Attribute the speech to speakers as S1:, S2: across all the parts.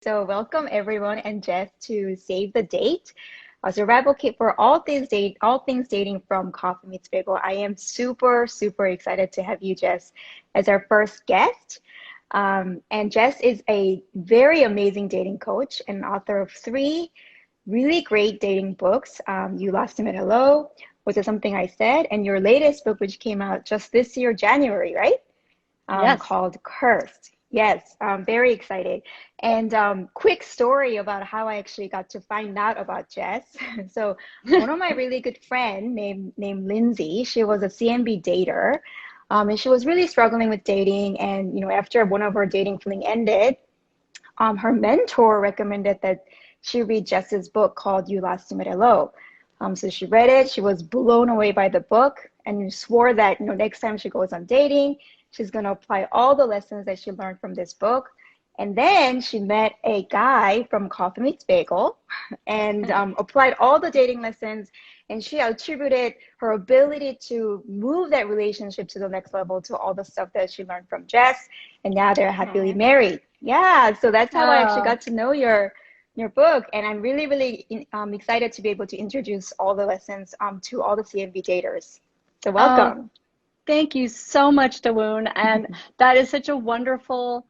S1: So welcome everyone and Jess to Save the Date. As a advocate for all things dating from Coffee Meets Bagel. I am super excited to have you, Jess, as our first guest. And Jess is a very amazing dating coach and author of three really great dating books. You Lost Him at Hello, Was It Something I Said? And your latest book, which came out just this year, January, right?
S2: Yes.
S1: Called Cursed. Yes, I'm very excited. And quick story about how I actually got to find out about Jess. So one of my really good friend named Lindsay, she was a CMB dater, and she was really struggling with dating. And after one of her dating fling ended, her mentor recommended that she read Jess's book called You Lost Him at Hello. So she read it. She was blown away by the book and swore that next time she goes on dating, she's going to apply all the lessons that she learned from this book. And then she met a guy from Coffee Meets Bagel and applied all the dating lessons. And she attributed her ability to move that relationship to the next level to all the stuff that she learned from Jess. And now they're happily
S2: Aw.
S1: married. Yeah, so that's how I actually
S2: Oh,
S1: got to know your book. And I'm really excited to be able to introduce all the lessons to all the CMV daters. So
S2: oh,
S1: welcome.
S2: thank you so much, Dawoon. And that is such a wonderful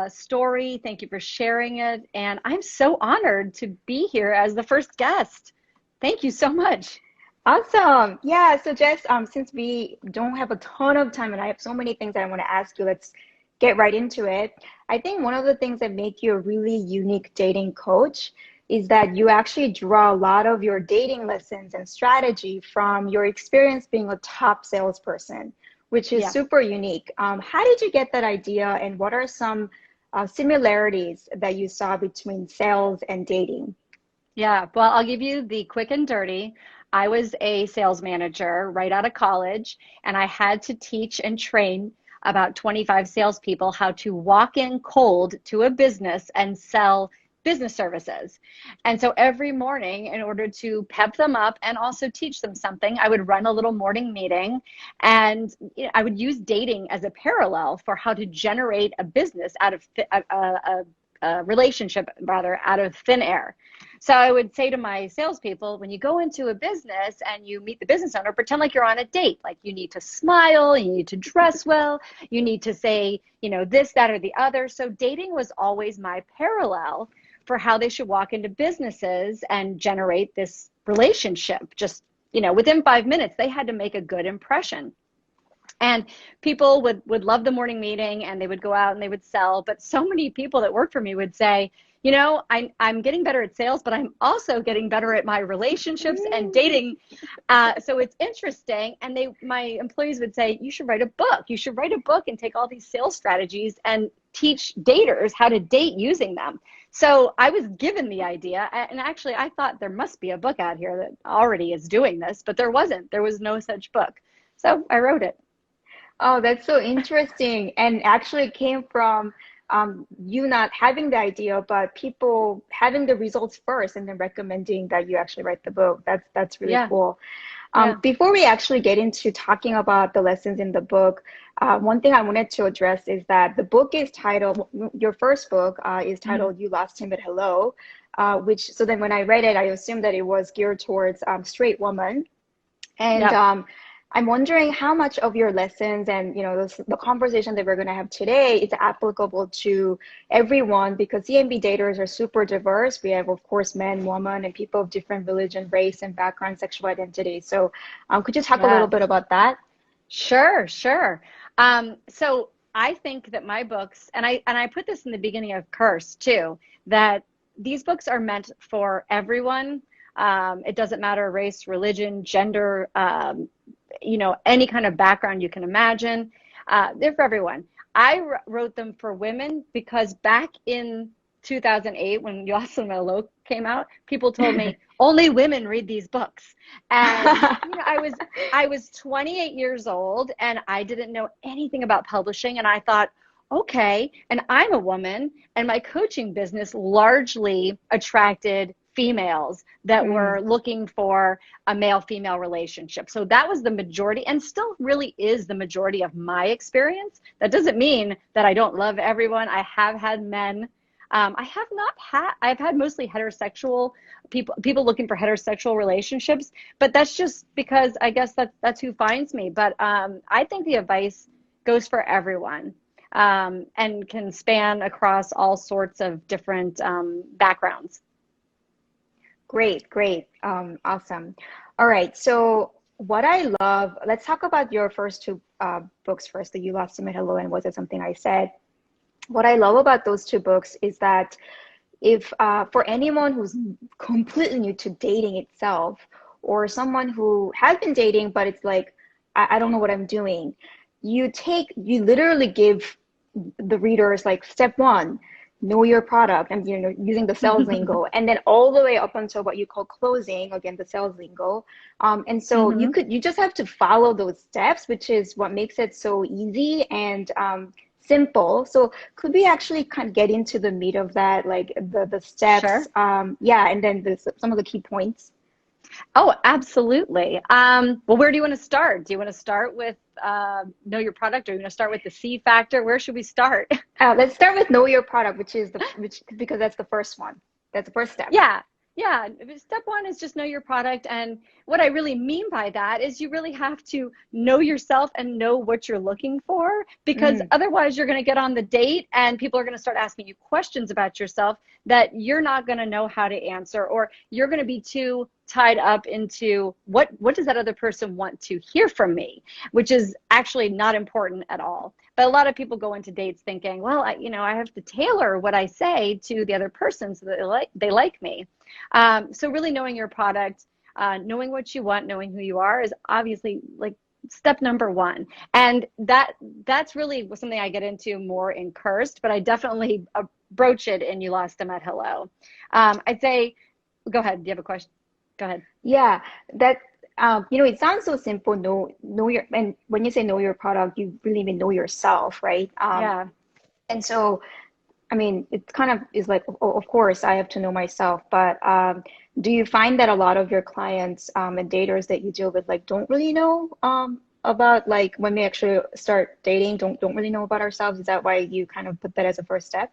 S2: story. Thank you for sharing it. And I'm so honored to be here as the first guest. Thank you so much.
S1: Awesome. Yeah. So Jess, since we don't have a ton of time and I have so many things I want to ask you, let's get right into it. I think one of the things that make you a really unique dating coach is that you actually draw a lot of your dating lessons and strategy from your experience being a top salesperson, which is
S2: Yeah.
S1: super unique. How did you get that idea, and what are some similarities that you saw between sales and dating?
S2: Yeah. Well, I'll give you the quick and dirty. I was a sales manager right out of college, and I had to teach and train about 25 salespeople how to walk in cold to a business and sell business services. And so every morning, in order to pep them up and also teach them something, I would run a little morning meeting, and I would use dating as a parallel for how to generate a business out of a relationship rather out of thin air. So I would say to my salespeople, when you go into a business and you meet the business owner, pretend like you're on a date. Like, you need to smile, you need to dress well, you need to say, this, that, or the other. So dating was always my parallel for how they should walk into businesses and generate this relationship. Just, within 5 minutes, they had to make a good impression. And people would love the morning meeting, and they would go out and they would sell. But so many people that worked for me would say, I'm getting better at sales, but I'm also getting better at my relationships and dating. So it's interesting. And my employees would say, you should write a book. You should write a book and take all these sales strategies and teach daters how to date using them. So I was given the idea. And actually, I thought there must be a book out here that already is doing this, but there wasn't. There was no such book. So I wrote it.
S1: Oh, that's so interesting. And actually it came from you not having the idea, but people having the results first and then recommending that you actually write the book. That's really
S2: Yeah.
S1: cool.
S2: Yeah.
S1: Before we actually get into talking about the lessons in the book, one thing I wanted to address is that the book is titled, your first book is
S2: Mhm.
S1: titled You Lost Him at Hello, so then when I read it, I assumed that it was geared towards straight women. And
S2: Yep.
S1: I'm wondering how much of your lessons and the conversation that we're going to have today is applicable to everyone, because CMB daters are super diverse. We have, of course, men, women, and people of different religion, race, and background, sexual identity. So could you talk a little
S2: Yes.
S1: bit about that?
S2: Sure, sure. So I think that my books, and I put this in the beginning of Curse too, that these books are meant for everyone. It doesn't matter race, religion, gender, any kind of background you can imagine. They're for everyone. I wrote them for women because back in 2008, when Yosemite Low came out, people told me only women read these books. And I was 28 years old, and I didn't know anything about publishing, and I thought, okay, and I'm a woman, and my coaching business largely attracted females that
S1: Mm,
S2: were looking for a male-female relationship. So that was the majority, and still really is the majority of my experience. That doesn't mean that I don't love everyone. I have had men I have not had, I've had mostly heterosexual people looking for heterosexual relationships, but that's just because I guess that's who finds me. But I think the advice goes for everyone, and can span across all sorts of different backgrounds.
S1: Great, great. Awesome. All right. So what I love, let's talk about your first two books first, the You Lost Him at Hello and Was It Something I Said? What I love about those two books is that if for anyone who's completely new to dating itself, or someone who has been dating, but it's like, I don't know what I'm doing, you literally give the readers like step one, know your product, and using the sales lingo, and then all the way up until what you call closing, again the sales lingo. And so
S2: Hmm.
S1: you just have to follow those steps, which is what makes it so easy and simple. So could we actually kind of get into the meat of that, like the steps,
S2: Sure.
S1: yeah, and then some of the key points.
S2: Oh, absolutely. Well, where do you want to start? Do you want to start with know your product, or you want to start with the C factor? Where should we start?
S1: Let's start with know your product, which because that's the first one. That's the first step.
S2: Yeah, yeah. Step one is just know your product. And what I really mean by that is you really have to know yourself and know what you're looking for, because
S1: Mm,
S2: otherwise you're going to get on the date and people are going to start asking you questions about yourself that you're not going to know how to answer, or you're going to be too tied up into what does that other person want to hear from me, which is actually not important at all. But a lot of people go into dates thinking, well, I have to tailor what I say to the other person so that they like me. So really knowing your product, knowing what you want, knowing who you are is obviously like step number one. And that's really something I get into more in Cursed, but I definitely broach it in You Lost Them at Hello. I'd say, go ahead. Do you have a question? Go ahead.
S1: yeah, that it sounds so simple. Know your, and when you say know your product, you really mean know yourself, right?
S2: Yeah.
S1: And so, I mean, it kind of is like, of course, I have to know myself. But do you find that a lot of your clients and daters that you deal with like don't really know about, like when we actually start dating, don't really know about ourselves? Is that why you kind of put that as a first step?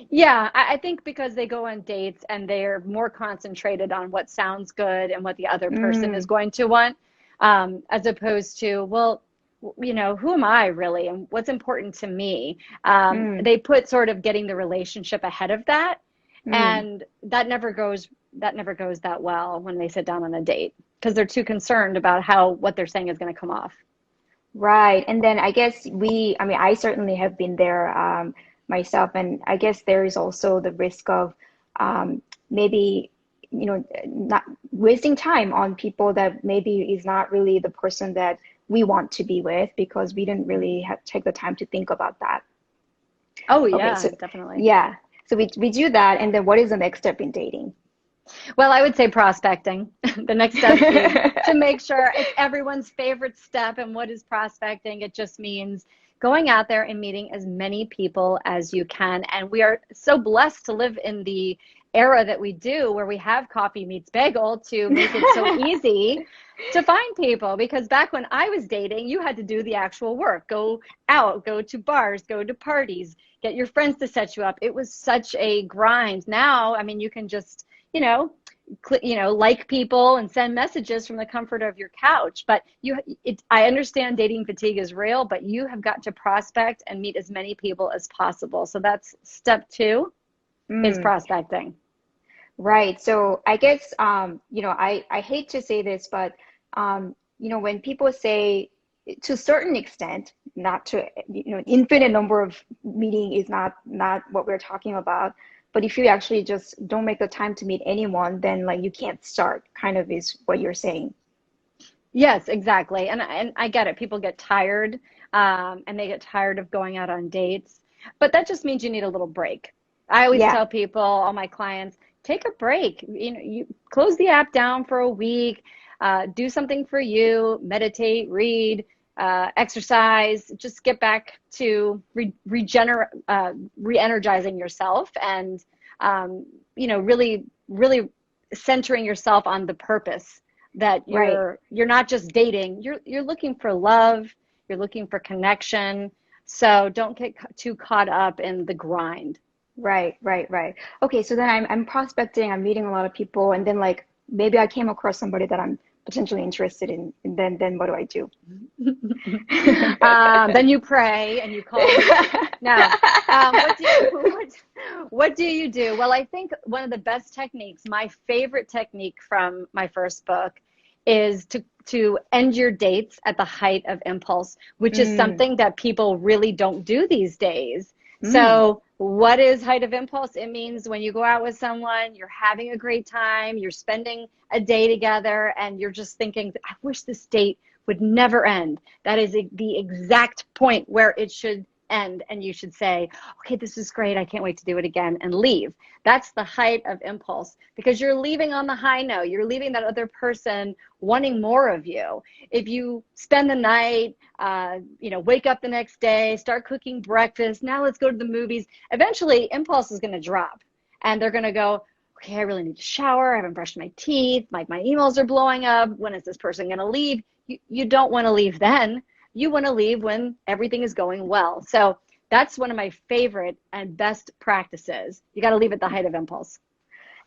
S2: Yeah, I think because they go on dates and they're more concentrated on what sounds good and what the other person is
S1: Mm,
S2: going to want, as opposed to, well, who am I really and what's important to me?
S1: mm,
S2: They put sort of getting the relationship ahead of that,
S1: mm.
S2: and that never goes that well when they sit down on a date because they're too concerned about how what they're saying is going to come off.
S1: Right. And then I guess I mean, I certainly have been there myself. And I guess there is also the risk of maybe, not wasting time on people that maybe is not really the person that we want to be with because we didn't really have take the time to think about that.
S2: Oh
S1: Okay.
S2: yeah,
S1: So,
S2: definitely.
S1: yeah. So we do that. And then what is the next step in dating?
S2: Well, I would say prospecting. The next step is to make sure it's everyone's favorite step. And what is prospecting? It just means going out there and meeting as many people as you can. And we are so blessed to live in the era that we do, where we have coffee meets bagel to make it so easy to find people. Because back when I was dating, you had to do the actual work, go out, go to bars, go to parties, get your friends to set you up. It was such a grind. Now, I mean, you can just you know, like people and send messages from the comfort of your couch. But I understand dating fatigue is real, but you have got to prospect and meet as many people as possible. So that's step two is
S1: Mm.
S2: prospecting.
S1: Right. So I guess, I hate to say this, but, when people say to a certain extent, not to, infinite number of meeting is not what we're talking about. But if you actually just don't make the time to meet anyone, then like you can't start, kind of is what you're saying.
S2: Yes, exactly. And I get it. People get tired, and they get tired of going out on dates. But that just means you need a little break. I always
S1: Yeah.
S2: tell people, all my clients, take a break. You close the app down for a week, do something for you, meditate, read, exercise, just get back to re-energizing yourself and, really, really centering yourself on the purpose that
S1: Right.
S2: you're not just dating, you're looking for love, you're looking for connection. So don't get too caught up in the grind.
S1: Right, right, right. Okay, so then I'm prospecting, I'm meeting a lot of people, and then like maybe I came across somebody that I'm potentially interested in, and then what do I do?
S2: Then you pray and you call me. Now, what do you do? Well, I think one of the best techniques, my favorite technique from my first book, is to end your dates at the height of impulse, which is
S1: Mm,
S2: something that people really don't do these days.
S1: mm,
S2: So, what is height of impulse? It means when you go out with someone, you're having a great time, you're spending a day together, and you're just thinking, I wish this date would never end. That is the exact point where it should end. And you should say, okay, this is great. I can't wait to do it again, and leave. That's the height of impulse, because you're leaving on the high note. You're leaving that other person wanting more of you. If you spend the night, wake up the next day, start cooking breakfast, now let's go to the movies, eventually impulse is going to drop and they're going to go, okay, I really need to shower. I haven't brushed my teeth. Like my emails are blowing up. When is this person going to leave? You don't want to leave then. You want to leave when everything is going well. So that's one of my favorite and best practices. You got to leave at the height of impulse.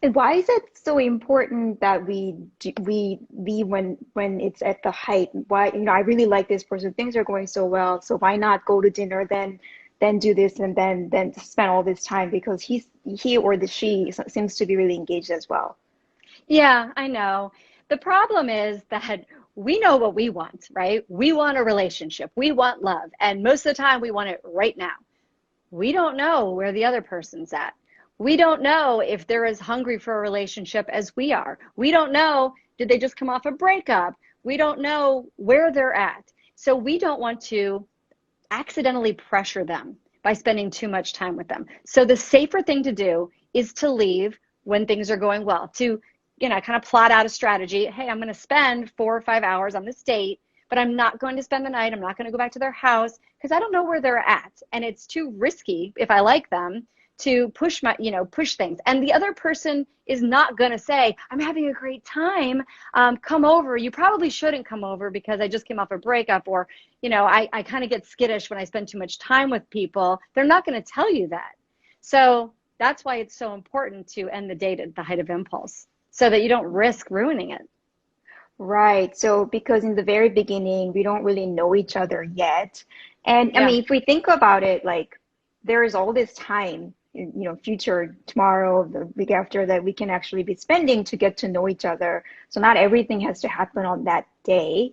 S1: and why is it so important that we leave when it's at the height? Why, I really like this person. Things are going so well, so why not go to dinner, then do this, and then spend all this time because he or the she seems to be really engaged as well.
S2: Yeah, I know. The problem is that we know what we want, right? We want a relationship. We want love. And most of the time we want it right now. We don't know where the other person's at. We don't know if they're as hungry for a relationship as we are. We don't know, did they just come off a breakup? We don't know where they're at. So we don't want to accidentally pressure them by spending too much time with them. So the safer thing to do is to leave when things are going well, to, kind of plot out a strategy. Hey, I'm going to spend 4 or 5 hours on this date, but I'm not going to spend the night. I'm not going to go back to their house because I don't know where they're at. And it's too risky if I like them to push things. And the other person is not going to say, I'm having a great time. Come over. You probably shouldn't come over because I just came off a breakup, or, I kind of get skittish when I spend too much time with people. They're not going to tell you that. So that's why it's so important to end the date at the height of impulse so that you don't risk ruining it.
S1: Right. So because in the very beginning, we don't really know each other yet. And I
S2: Yeah.
S1: mean, if we think about it, like there is all this time, future, tomorrow, the week after that we can actually be spending to get to know each other. So not everything has to happen on that day.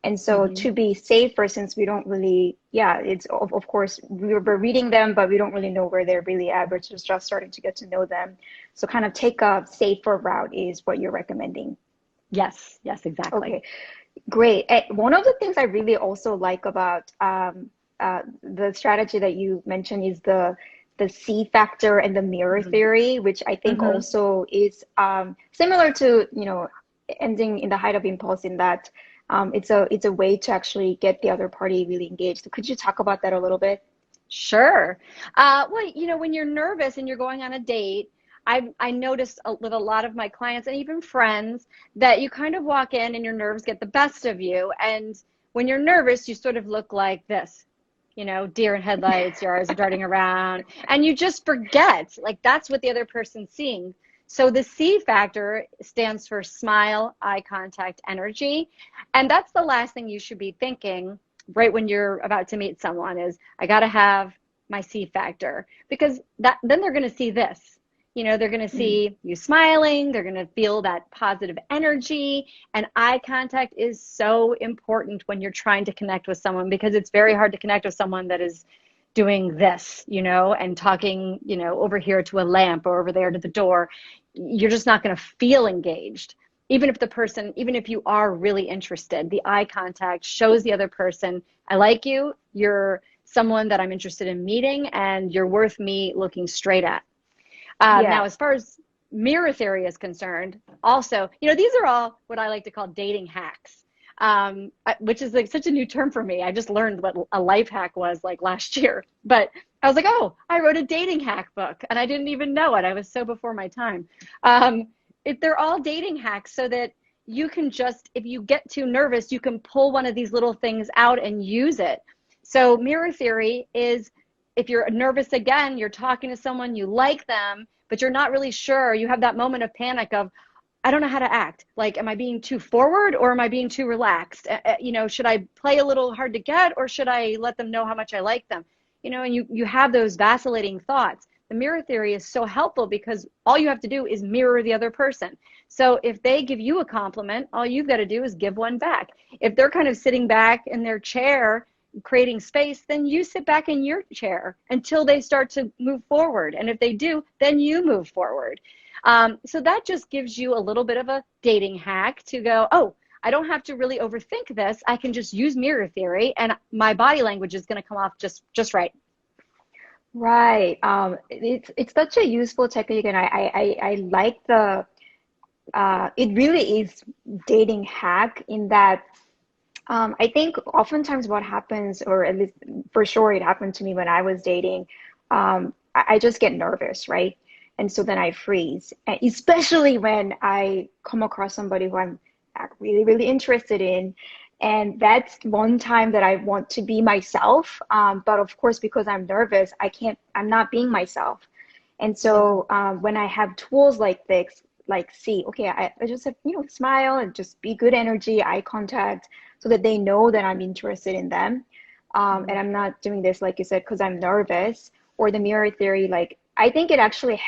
S1: And so
S2: Hmm.
S1: to be safer, since we don't really, yeah, it's of course we're reading them, but we don't really know where they're really at. We're just starting to get to know them. So kind of take a safer route is what you're recommending.
S2: Yes. Yes, exactly.
S1: Okay, great. One of the things I really also like about the strategy that you mentioned is the C factor and the mirror
S2: Hmm.
S1: theory, which I think
S2: Hmm.
S1: also is similar to, ending in the height of impulse in that it's a way to actually get the other party really engaged. So could you talk about that a little bit?
S2: Sure. Well, when you're nervous and you're going on a date, I noticed with a lot of my clients and even friends that you kind of walk in and your nerves get the best of you. And when you're nervous, you sort of look like this, deer in headlights, your eyes are darting around, and you just forget. Like that's what the other person's seeing. So the C factor stands for smile, eye contact, energy. And that's the last thing you should be thinking right when you're about to meet someone is I got to have my C factor, because that then they're going to see this. They're going to
S1: Mm,
S2: see you smiling, they're going to feel that positive energy, and eye contact is so important when you're trying to connect with someone, because it's very hard to connect with someone that is doing this, and talking, over here to a lamp or over there to the door. You're just not going to feel engaged. Even if you are really interested, the eye contact shows the other person, I like you, you're someone that I'm interested in meeting, and you're worth me looking straight at. Now,
S1: yeah.
S2: as far as mirror theory is concerned, also, these are all what I like to call dating hacks, which is like such a new term for me. I just learned what a life hack was like last year. But I was like, oh, I wrote a dating hack book, and I didn't even know it. I was so before my time. Um, they're all dating hacks so that you can just, if you get too nervous, you can pull one of these little things out and use it. So mirror theory is if you're nervous again, you're talking to someone, you like them, but you're not really sure, you have that moment of panic of, I don't know how to act. Like, am I being too forward or am I being too relaxed? Should I play a little hard to get, or should I let them know how much I like them? And you have those vacillating thoughts. The mirror theory is so helpful because all you have to do is mirror the other person. So if they give you a compliment, all you've got to do is give one back. If they're kind of sitting back in their chair, creating space, then you sit back in your chair until they start to move forward. And if they do, then you move forward. So that just gives you a little bit of a dating hack to go, oh, I don't have to really overthink this. I can just use mirror theory and my body language is going to come off just right.
S1: Right. It's such a useful technique, and I like it really is dating hack in that I think oftentimes what happens, or at least for sure it happened to me when I was dating, I just get nervous, right? And so then I freeze, and especially when I come across somebody who I'm really, really interested in. And that's one time that I want to be myself. But of course, because I'm nervous, I'm not being myself. And so when I have tools like this, okay, I just have, smile and just be good energy, eye contact, so that they know that I'm interested in them. And I'm not doing this, like you said, because I'm nervous. Or the mirror theory, like, I think it actually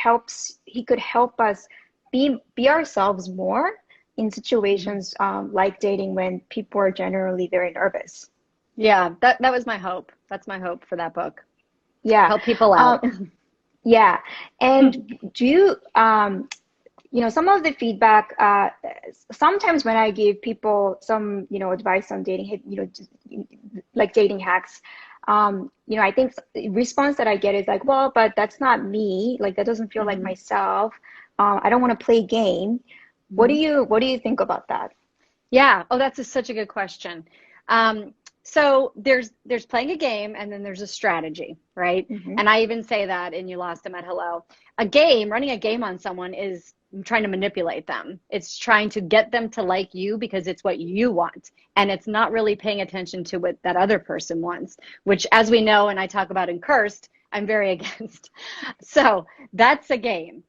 S1: he could help us be ourselves more in situations like dating when people are generally very nervous.
S2: Yeah, that was my hope. That's my hope for that book.
S1: Yeah.
S2: Help people out.
S1: Yeah. And do you, some of the feedback, sometimes when I give people some, advice on dating, just, like dating hacks, I think the response that I get is like, well, but that's not me. Like, that doesn't feel like myself. I don't want to play game. What do you think about that?
S2: Yeah. Oh, that's such a good question. So there's playing a game, and then there's a strategy, right? And I even say that in You Lost Him at Hello. Running a game on someone is trying to manipulate them. It's trying to get them to like you because it's what you want. And it's not really paying attention to what that other person wants, which, as we know, and I talk about in Cursed, I'm very against. So that's a game.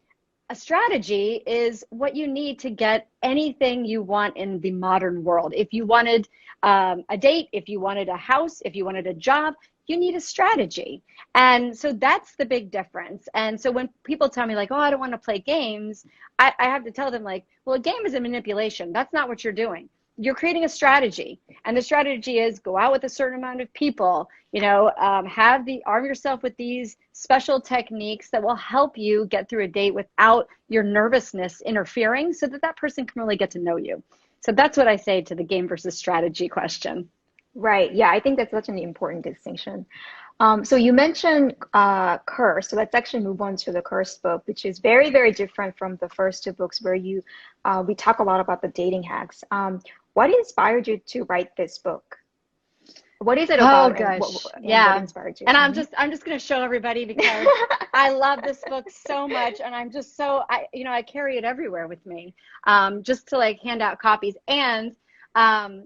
S2: A strategy is what you need to get anything you want in the modern world. If you wanted a date, if you wanted a house, if you wanted a job, you need a strategy. And so that's the big difference. And so when people tell me like, oh, I don't want to play games, I have to tell them like, well, a game is a manipulation. That's not what you're doing. You're creating a strategy. And the strategy is go out with a certain amount of people, arm yourself with these special techniques that will help you get through a date without your nervousness interfering, so that person can really get to know you. So that's what I say to the game versus strategy question.
S1: Right. Yeah, I think that's such an important distinction. So you mentioned Curse. So let's actually move on to the Curse book, which is very, very different from the first two books where we talk a lot about the dating hacks. What inspired you to write this book? What is it about?
S2: Oh gosh,
S1: what inspired you?
S2: And I'm just going to show everybody because I love this book so much, and I'm just I carry it everywhere with me, just to like hand out copies. And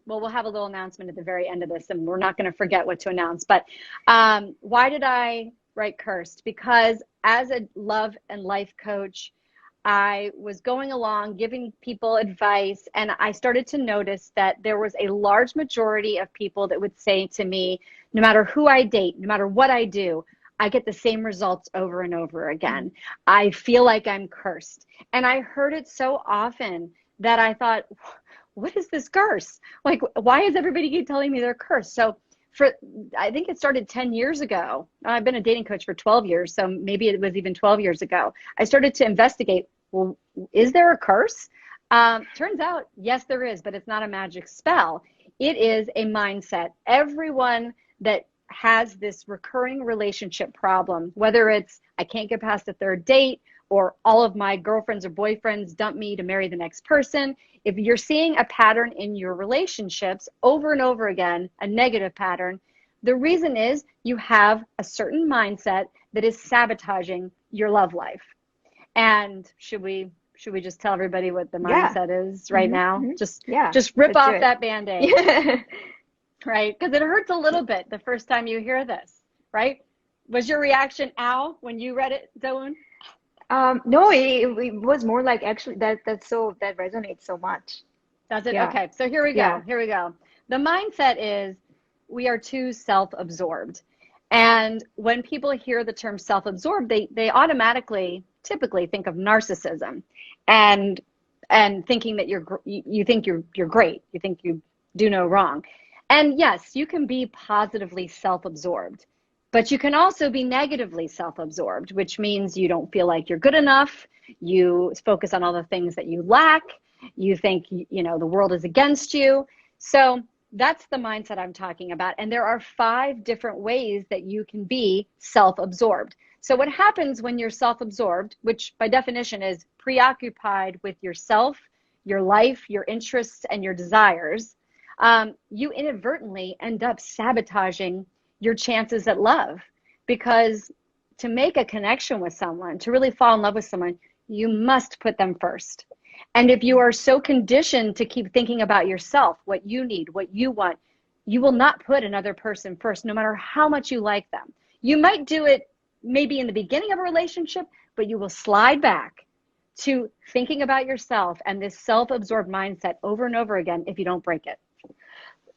S2: we'll have a little announcement at the very end of this, and we're not going to forget what to announce. But why did I write Cursed? Because as a love and life coach, I was going along giving people advice, and I started to notice that there was a large majority of people that would say to me, no matter who I date, no matter what I do, I get the same results over and over again. I feel like I'm cursed. And I heard it so often that I thought, what is this curse? Like, why is everybody keep telling me they're cursed? So I think it started 10 years ago. I've been a dating coach for 12 years, so maybe it was even 12 years ago. I started to investigate, well, is there a curse? Turns out, yes, there is, but it's not a magic spell. It is a mindset. Everyone that has this recurring relationship problem, whether it's I can't get past the third date, or all of my girlfriends or boyfriends dump me to marry the next person. If you're seeing a pattern in your relationships over and over again, a negative pattern, the reason is you have a certain mindset that is sabotaging your love life. And should we just tell everybody what the mindset is right now? Just rip off that Band-Aid, right? Because it hurts a little bit the first time you hear this, right? Was your reaction ow when you read it, Doan?
S1: No, it was more like actually that resonates so much.
S2: Does it?
S1: Yeah,
S2: Okay, so here we
S1: yeah.
S2: go. Here we go. The mindset is we are too self-absorbed. And when people hear the term self-absorbed, they automatically typically think of narcissism and thinking that you think you're great. You think you do no wrong. And yes, you can be positively self-absorbed, but you can also be negatively self-absorbed, which means you don't feel like you're good enough. You focus on all the things that you lack. You think, the world is against you. So that's the mindset I'm talking about. And there are 5 different ways that you can be self-absorbed. So what happens when you're self-absorbed, which by definition is preoccupied with yourself, your life, your interests, and your desires, you inadvertently end up sabotaging your chances at love. Because to make a connection with someone, to really fall in love with someone, you must put them first. And if you are so conditioned to keep thinking about yourself, what you need, what you want, you will not put another person first, no matter how much you like them. You might do it maybe in the beginning of a relationship, but you will slide back to thinking about yourself and this self-absorbed mindset over and over again if you don't break it.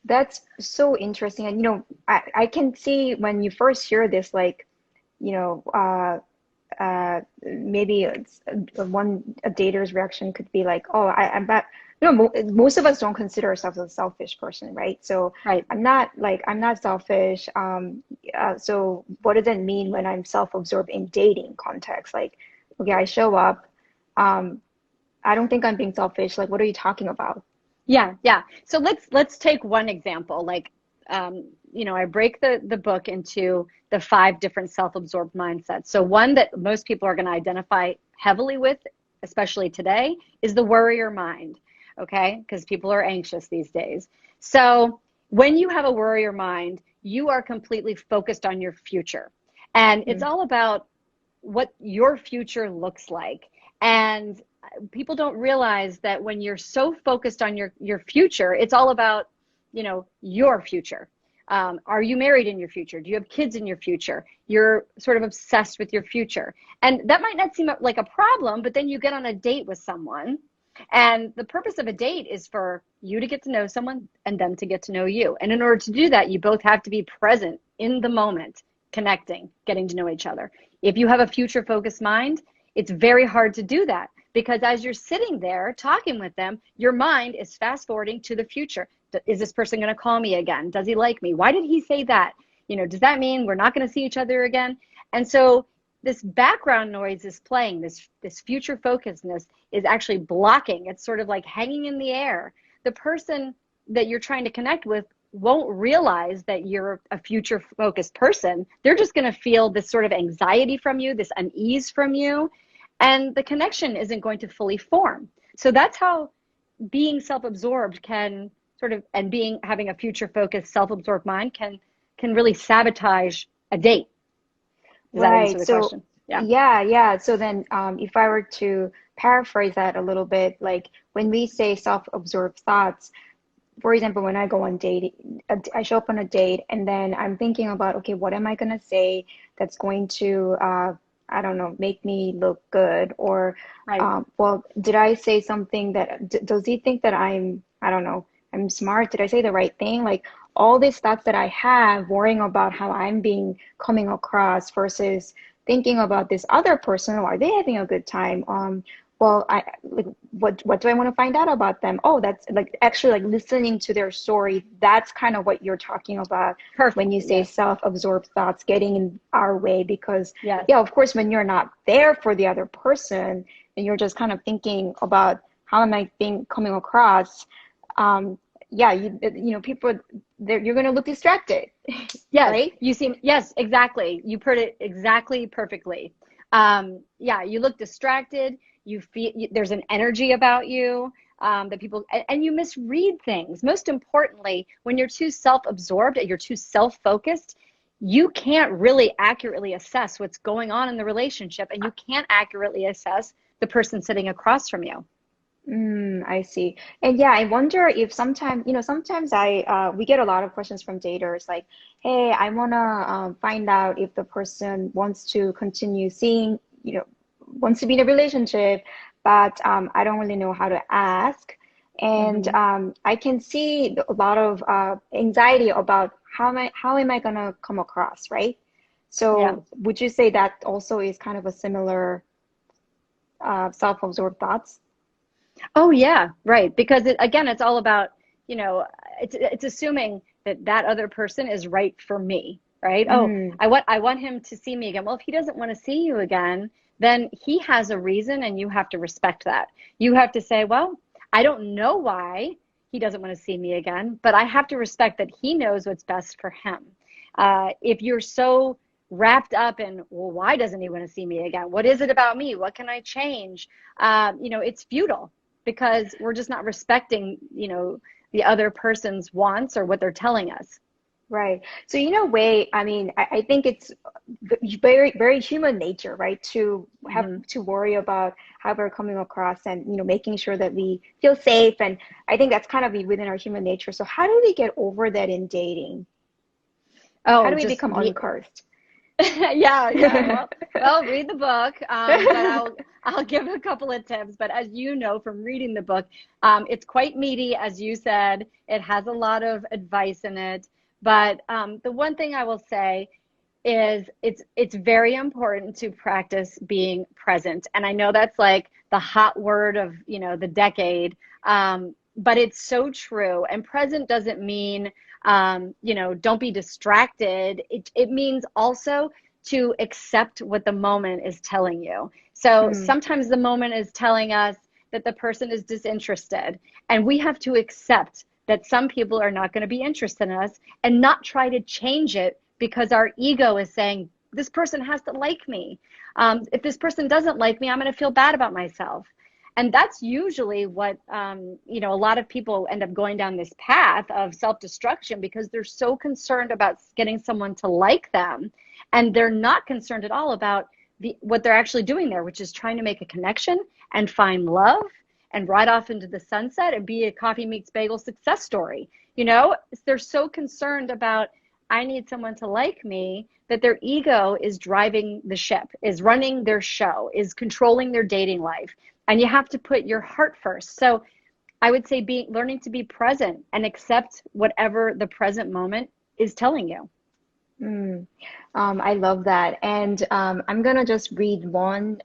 S1: That's so interesting. And I can see when you first hear this, like, you know, maybe a dater's reaction could be like, oh, I'm not, most of us don't consider ourselves a selfish person, right? So
S2: Right.
S1: I'm not selfish. So what does it mean when I'm self-absorbed in dating context? Like, okay, I show up. Um, I don't think I'm being selfish. Like, what are you talking about?
S2: Yeah, yeah. So let's take one example. Like, I break the book into the 5 different self-absorbed mindsets. So one that most people are going to identify heavily with, especially today, is the worrier mind. Okay, because people are anxious these days. So when you have a worrier mind, you are completely focused on your future, and it's
S1: Mm.
S2: all about what your future looks like. And people don't realize that when you're so focused on your future, it's all about, your future. Are you married in your future? Do you have kids in your future? You're sort of obsessed with your future. And that might not seem like a problem, but then you get on a date with someone. And the purpose of a date is for you to get to know someone and them to get to know you. And in order to do that, you both have to be present in the moment, connecting, getting to know each other. If you have a future focused mind, it's very hard to do that because as you're sitting there talking with them, your mind is fast forwarding to the future. Is this person going to call me again? Does he like me? Why did he say that? Does that mean we're not going to see each other again? And so this background noise is playing, this future focusedness is actually blocking. It's sort of like hanging in the air. The person that you're trying to connect with won't realize that you're a future focused person. They're just going to feel this sort of anxiety from you, this unease from you, and the connection isn't going to fully form. So that's how being self-absorbed can sort of, and having a future focused self-absorbed mind can really sabotage a date. Does that answer
S1: Right.
S2: the
S1: So,
S2: question? Yeah.
S1: yeah. So then, if I were to paraphrase that a little bit, like when we say self-absorbed thoughts, for example, when I go on date, I show up on a date and then I'm thinking about, okay, what am I going to say that's going to, I don't know, make me look good? Or,
S2: Right.
S1: well, did I say something that, does he think that I don't know, I'm smart? Did I say the right thing? Like all these thoughts that I have, worrying about how I'm being coming across versus thinking about this other person. Are they having a good time? Well, I like what do I want to find out about them? Oh, that's like actually like listening to their story. That's kind of what you're talking about when
S2: Perfect.
S1: you say
S2: Yes.
S1: self-absorbed thoughts getting in our way because
S2: Yes.
S1: yeah, of course, when you're not there for the other person and you're just kind of thinking about how am I being coming across, um, yeah, people you're gonna look distracted,
S2: Yes.
S1: right?
S2: Yes, exactly. You put it exactly perfectly. Yeah, you look distracted. You feel there's an energy about you that people, and you misread things. Most importantly, when you're too self-absorbed and you're too self-focused, you can't really accurately assess what's going on in the relationship, and you can't accurately assess the person sitting across from you.
S1: I see. And yeah, I wonder if sometimes, sometimes we get a lot of questions from daters like, hey, I wanna find out if the person wants to continue seeing, wants to be in a relationship, but I don't really know how to ask. And
S2: Hmm.
S1: I can see a lot of anxiety about how am I gonna come across, right?
S2: Yeah.
S1: So would you say that also is kind of a similar self-absorbed thoughts?
S2: Oh yeah, right. Because again, it's all about, you know, it's assuming that that other person is right for me, right? Oh,
S1: Mm.
S2: I want him to see me again. Well, if he doesn't want to see you again, then he has a reason and you have to respect that. You have to say, well, I don't know why he doesn't want to see me again, but I have to respect that he knows what's best for him. If you're so wrapped up in, well, why doesn't he want to see me again? What is it about me? What can I change? It's futile because we're just not respecting, the other person's wants or what they're telling us.
S1: Right. So in a way, I mean, I think it's very, very human nature, right? To have
S2: Hmm.
S1: to worry about how we're coming across and, making sure that we feel safe. And I think that's kind of within our human nature. So how do we get over that in dating? How
S2: Oh,
S1: do we
S2: just
S1: become uncursed?
S2: yeah, yeah. Well, read the book. But I'll give a couple of tips. But as you know from reading the book, it's quite meaty, as you said. It has a lot of advice in it. But the one thing I will say is it's very important to practice being present. And I know that's like the hot word of, the decade. But it's so true. And present doesn't mean don't be distracted. It means also to accept what the moment is telling you. So
S1: Mm,
S2: sometimes the moment is telling us that the person is disinterested, and we have to accept that some people are not going to be interested in us and not try to change it because our ego is saying, this person has to like me. If this person doesn't like me, I'm going to feel bad about myself. And that's usually what, a lot of people end up going down this path of self destruction because they're so concerned about getting someone to like them. And they're not concerned at all about what they're actually doing there, which is trying to make a connection and find love and ride off into the sunset and be a coffee meets bagel success story. They're so concerned about, I need someone to like me, that their ego is driving the ship, is running their show, is controlling their dating life. And you have to put your heart first. So I would say learning to be present and accept whatever the present moment is telling you.
S1: mm. I love that. And I'm gonna just read one,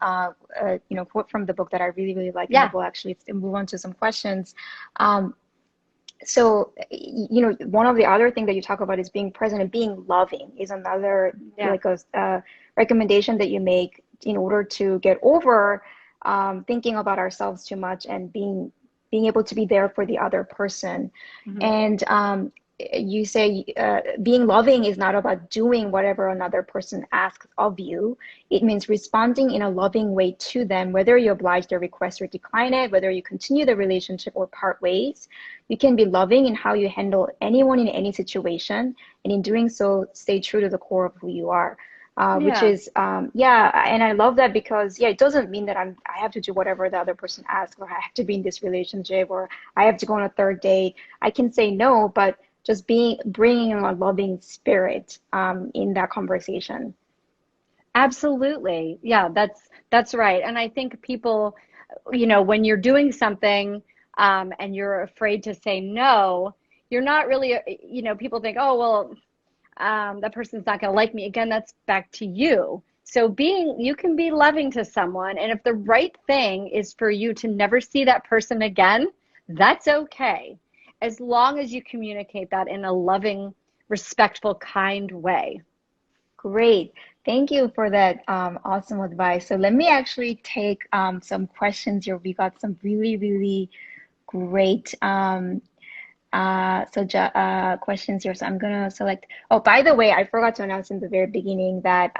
S1: quote from the book that I really, really like, and then
S2: Yeah.
S1: we'll actually move on to some questions. Um, So, one of the other things that you talk about is being present and being loving is another
S2: Yeah.
S1: like a recommendation that you make in order to get over thinking about ourselves too much and being able to be there for the other person.
S2: Hmm.
S1: And you say being loving is not about doing whatever another person asks of you. It means responding in a loving way to them, whether you oblige their request or decline it, whether you continue the relationship or part ways. You can be loving in how you handle anyone in any situation, and in doing so, stay true to the core of who you are. Which
S2: Yeah.
S1: is, yeah, and I love that because, yeah, it doesn't mean that I have to do whatever the other person asks, or I have to be in this relationship, or I have to go on a third date. I can say no, but just bringing a loving spirit in that conversation.
S2: Absolutely. Yeah, that's right. And I think people, when you're doing something and you're afraid to say no, you're not really, people think, oh, well, that person's not going to like me. Again, that's back to you. So you can be loving to someone, and if the right thing is for you to never see that person again, that's okay. As long as you communicate that in a loving, respectful, kind way.
S1: Great. Thank you for that awesome advice. So let me actually take some questions here. We got some really, really great questions here. So I'm gonna select. Oh, by the way, I forgot to announce in the very beginning that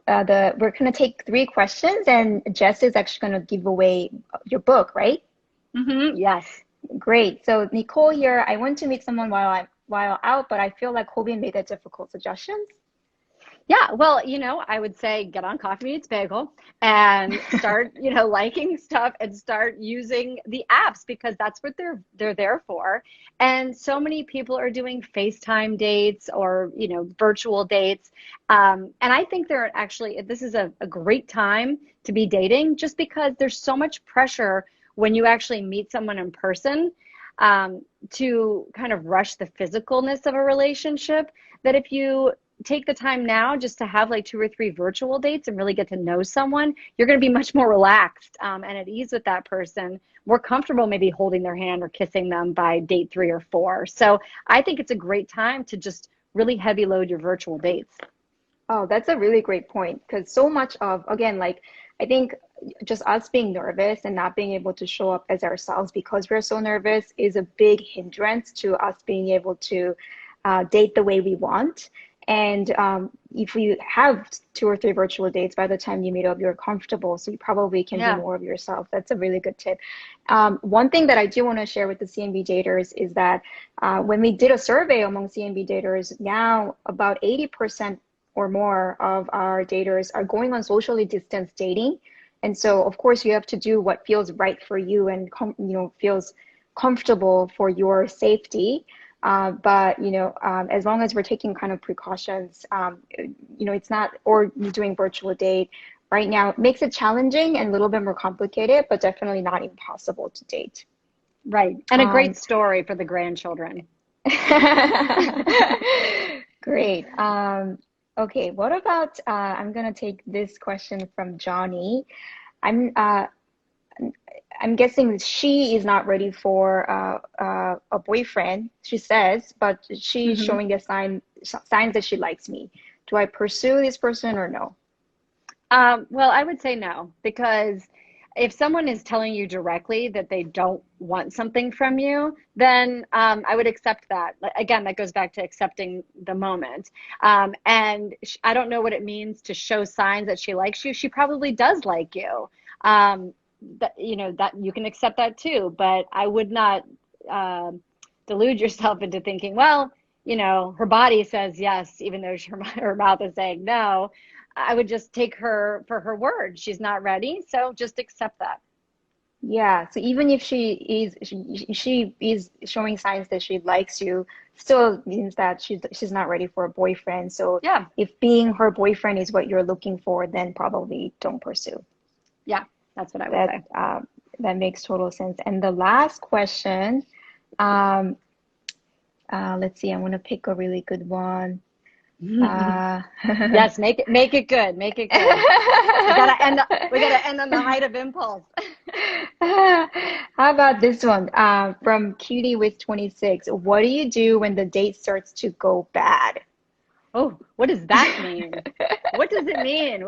S1: we're gonna take three questions, and Jess is actually gonna give away your book, right?
S2: Yes.
S1: Great. So Nicole here. I want to meet someone while out, but I feel like COVID made that difficult. Suggestions?
S2: Yeah, well, I would say get on Coffee Meets Bagel and start, liking stuff and start using the apps because that's what they're there for. And so many people are doing FaceTime dates or, virtual dates. And I think this is a great time to be dating just because there's so much pressure when you actually meet someone in person, to kind of rush the physicalness of a relationship, that if you take the time now just to have like 2 or 3 virtual dates and really get to know someone, you're going to be much more relaxed, and at ease with that person, more comfortable maybe holding their hand or kissing them by date 3 or 4. So I think it's a great time to just really heavy load your virtual dates.
S1: Oh, that's a really great point because so much of, again, like I think just us being nervous and not being able to show up as ourselves because we're so nervous is a big hindrance to us being able to date the way we want. And if you have 2 or 3 virtual dates, by the time you meet up, you're comfortable, so you probably can be
S2: Yeah.
S1: more of yourself. That's a really good tip. One thing that I do want to share with the CNB daters is that when we did a survey among CNB daters, now about 80% or more of our daters are going on socially distanced dating. And so, of course, you have to do what feels right for you and feels comfortable for your safety. But as long as we're taking kind of precautions, it's not, or you're doing virtual date right now, it makes it challenging and a little bit more complicated, but definitely not impossible to date.
S2: Right. And a
S1: Um,
S2: great story for the grandchildren.
S1: Great. Okay, what about I'm gonna take this question from Johnny. I'm uh, I'm guessing she is not ready for a boyfriend, she says, but she's
S2: Mhm.
S1: showing a signs that she likes me. Do I pursue this person or no?
S2: Well, I would say no, because if someone is telling you directly that they don't want something from you, then I would accept that. Again, that goes back to accepting the moment. And I don't know what it means to show signs that she likes you. She probably does like you. Um, that you can accept that too, but I would not delude yourself into thinking, well, her body says yes, even though her mouth is saying no. I would just take her for her word. She's not ready, so just accept that.
S1: Yeah, so even if she is showing signs that she likes you, still means that she's not ready for a boyfriend. So
S2: Yeah,
S1: if being her boyfriend is what you're looking for, then probably don't pursue.
S2: yeah, that's what I would
S1: That
S2: say.
S1: that makes total sense. And the last question, um, let's see, I want to pick a really good one. Uh,
S2: Yes, make it good, make it good. We gotta end on the height of impulse.
S1: how about this one? From Cutie with 26. What do you do when the date starts to go bad?
S2: Oh, what does that mean? What does it mean?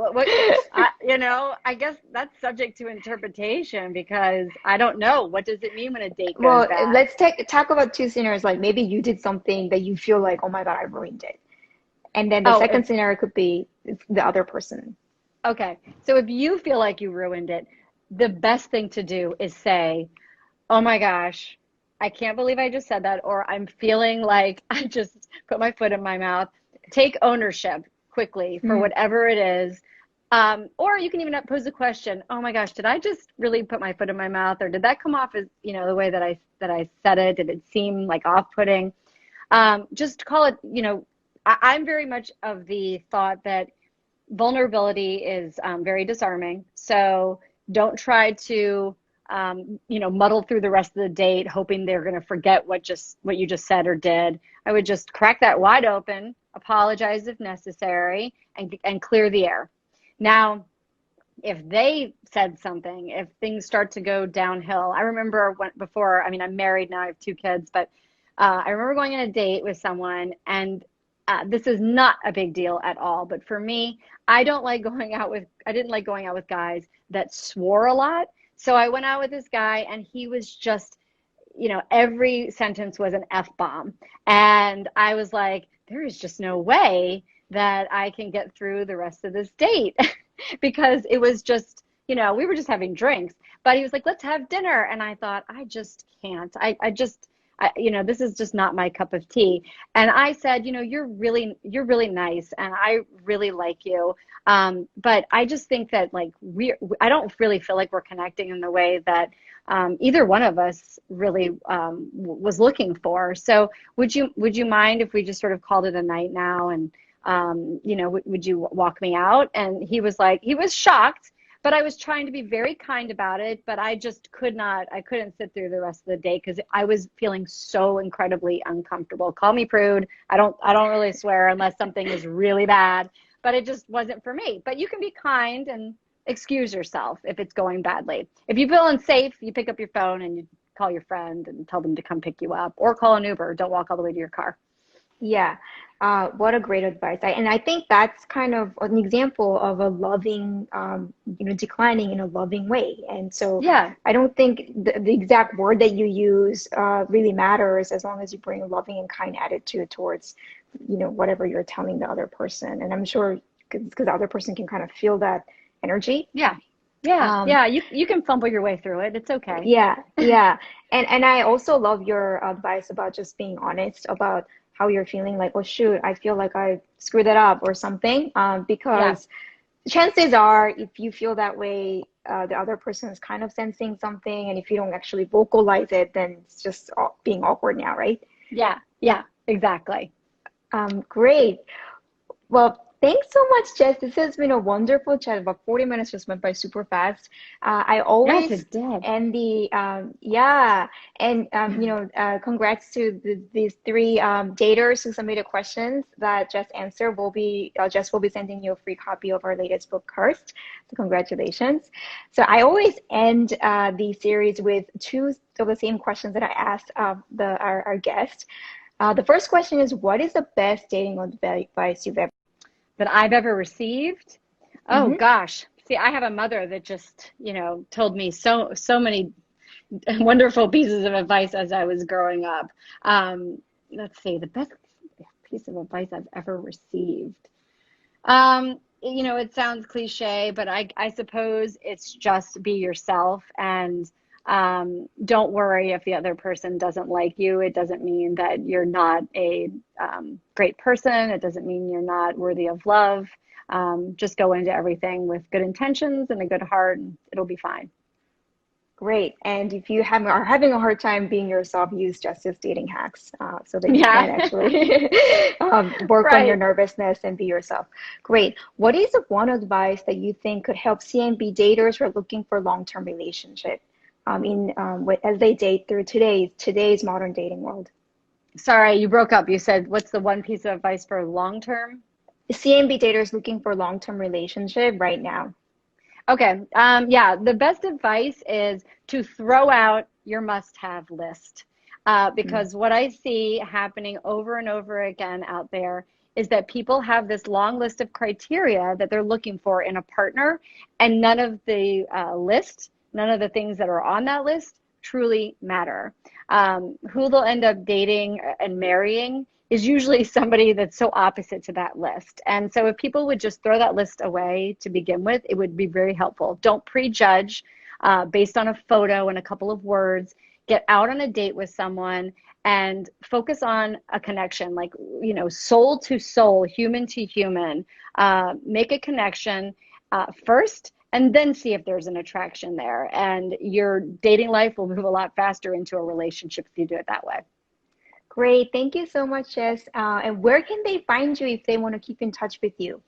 S2: I guess that's subject to interpretation because I don't know. What does it mean when a date goes
S1: Well,
S2: bad?
S1: let's talk about two scenarios. Like maybe you did something that you feel like, oh my God, I ruined it. And then the
S2: Oh,
S1: second scenario could be it's the other person.
S2: okay. So if you feel like you ruined it, the best thing to do is say, oh my gosh, I can't believe I just said that, or I'm feeling like I just put my foot in my mouth. Take ownership quickly for
S1: Mm.
S2: whatever it is. Or you can even pose a question, oh my gosh, did I just really put my foot in my mouth? Or did that come off as, the way that I said it? Did it seem like off-putting? Just call it, I'm very much of the thought that vulnerability is very disarming. So don't try to muddle through the rest of the date, hoping they're going to forget what you just said or did. I would just crack that wide open, apologize if necessary, and clear the air. Now, if they said something, if things start to go downhill, I remember before. I mean, I'm married now, I have 2 kids, but I remember going on a date with someone, and this is not a big deal at all. But for me, I didn't like going out with guys that swore a lot. So I went out with this guy, and he was just, every sentence was an F bomb. And I was like, there is just no way that I can get through the rest of this date because it was just, we were just having drinks. But he was like, let's have dinner. And I thought, I just can't. this is just not my cup of tea. And I said, you're really nice, and I really like you. But I just think that like I don't really feel like we're connecting in the way that either one of us really was looking for. So would you mind if we just sort of called it a night now? And would you walk me out? And he was shocked, but I was trying to be very kind about it. But I just I couldn't sit through the rest of the day because I was feeling so incredibly uncomfortable. Call me prude. I don't really swear unless something is really bad, but it just wasn't for me. But you can be kind and excuse yourself if it's going badly. If you feel unsafe, you pick up your phone and you call your friend and tell them to come pick you up, or call an Uber. Don't walk all the way to your car.
S1: Yeah, what a great advice. And I think that's kind of an example of a loving, declining in a loving way. And so
S2: Yeah.
S1: I don't think the exact word that you use really matters as long as you bring a loving and kind attitude towards, whatever you're telling the other person. And I'm sure because the other person can kind of feel that energy.
S2: Yeah. Yeah.
S1: Um,
S2: Yeah. You can fumble your way through it. It's okay.
S1: Yeah, yeah. And I also love your advice about just being honest about how you're feeling like, oh shoot, I feel like I screwed it up or something.
S2: Yeah.
S1: Because chances are if you feel that way, the other person is kind of sensing something, and if you don't actually vocalize it, then it's just being awkward now, right?
S2: Yeah. Yeah. Exactly.
S1: Great. Well, thanks so much, Jess. This has been a wonderful chat. About 40 minutes just went by super fast. I
S2: Yes,
S1: always
S2: it did.
S1: end yeah, and congrats to these three daters who submitted questions that Jess answered. Jess will be sending you a free copy of our latest book, Cursed. So congratulations. So I always end the series with two of the same questions that I asked our guest. The first question is, what is the best dating advice you've ever?
S2: That I've ever received. Oh
S1: Mhm.
S2: gosh. See, I have a mother that just, told me so many wonderful pieces of advice as I was growing up. Let's see, the best piece of advice I've ever received. It sounds cliche, but I suppose it's just be yourself, and don't worry if the other person doesn't like you. It doesn't mean that you're not a great person. It doesn't mean you're not worthy of love. Just go into everything with good intentions and a good heart, and it'll be fine.
S1: Great. And if you are having a hard time being yourself, use Justice Dating Hacks so that you can
S2: Yeah.
S1: actually work on your
S2: Right.
S1: nervousness and be yourself. Great. What is one advice that you think could help CNB daters who are looking for long-term relationship as they date through today's modern dating world?
S2: Sorry, you broke up. You said, what's the one piece of advice for long term?
S1: CNB daters looking for long-term relationship right now.
S2: Okay. Yeah, the best advice is to throw out your must-have list.
S1: Mm.
S2: Because what I see happening over and over again out there is that people have this long list of criteria that they're looking for in a partner, and none of the things that are on that list truly matter. Who they'll end up dating and marrying is usually somebody that's so opposite to that list. And so if people would just throw that list away to begin with, it would be very helpful. Don't prejudge based on a photo and a couple of words. Get out on a date with someone and focus on a connection, like, soul to soul, human to human. Make a connection first, and then see if there's an attraction there. And your dating life will move a lot faster into a relationship if you do it that way.
S1: Great. Thank you so much, Jess. And where can they find you if they want to keep in touch with you?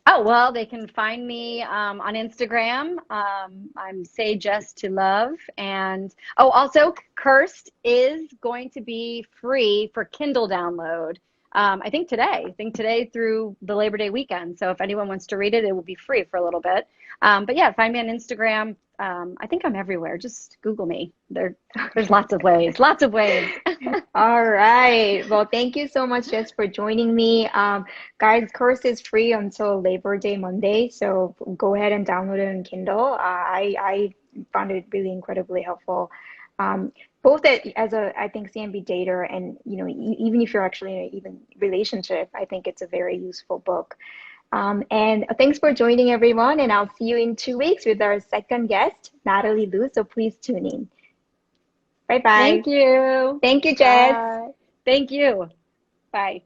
S2: Oh, well, they can find me on Instagram. I'm Say Just to Love. And also, Cursed is going to be free for Kindle download. I think today through the Labor Day weekend. So if anyone wants to read it, it will be free for a little bit. But yeah, find me on Instagram. I think I'm everywhere. Just Google me. There's lots of ways, lots of ways.
S1: All right. Well, thank you so much, Jess, for joining me. Guys, course is free until Labor Day Monday, so go ahead and download it on Kindle. I found it really incredibly helpful. Both as a, I think, CMB dater, and even if you're actually in an even relationship, I think it's a very useful book. And thanks for joining, everyone, and I'll see you in 2 weeks with our second guest, Natalie Lu. So please tune in. Bye. Bye bye.
S2: Thank you.
S1: Thank you, Jess.
S2: Bye. Thank you. Bye.